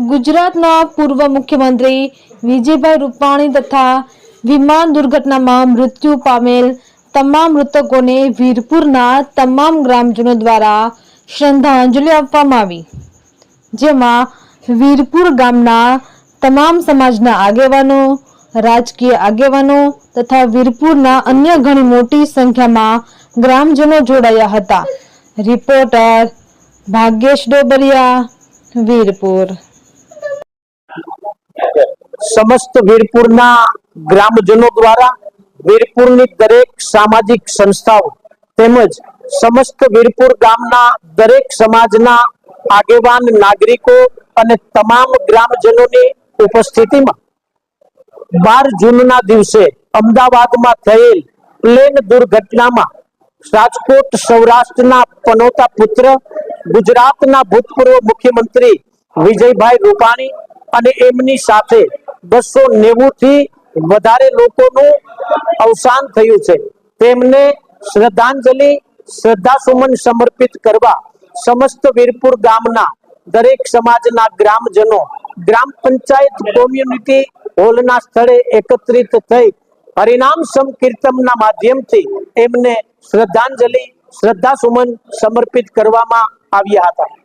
ગુજરાતના પૂર્વ મુખ્યમંત્રી વિજયભાઈ રૂપાણી તથા વિમાન દુર્ઘટનામાં મૃત્યુ પામેલ તમામ મૃતકોને વીરપુરના તમામ ગ્રામજનો દ્વારા શ્રદ્ધાંજલિ આપવામાં આવી, જેમાં વીરપુર ગામના તમામ સમાજના આગેવાનો, રાજકીય આગેવાનો તથા વીરપુરના અન્ય ઘણી મોટી સંખ્યામાં ગ્રામજનો જોડાયા હતા। રિપોર્ટર ભાગ્યેશ ડોબરિયા, વીરપુર। समस्त वीरपुरना ग्रामजनों द्वारा वीरपुरनी दरेक सामाजिक संस्थाओं तेमज समस्त वीरपुर गामना दरेक समाजना आगेवान नागरिकों अने तमाम ग्रामजनों उपस्थिति में 12 जूनना दिवसे अमदावादमां थयेल प्लेन दुर्घटना में राजकोट सौराष्ट्रना पनोता पुत्र गुजरातना भूतपूर्व मुख्यमंत्री विजयभाई रूपाणी અને એમની સાથે 290 થી વધારે લોકોનું અવસાન થયું છે। તેમને શ્રદ્ધાંજલિ શ્રદ્ધાસુમન સમર્પિત કરવા સમસ્ત વીરપુર ગામના દરેક સમાજના ગ્રામજનો ગ્રામ પંચાયત કોમ્યુનિટી હોલના સ્થળે એકત્રિત થઈ હરિનામ સંકીર્તનના માધ્યમથી એમને શ્રદ્ધાંજલિ શ્રદ્ધાસુમન સમર્પિત કરવામાં આવ્યા હતા।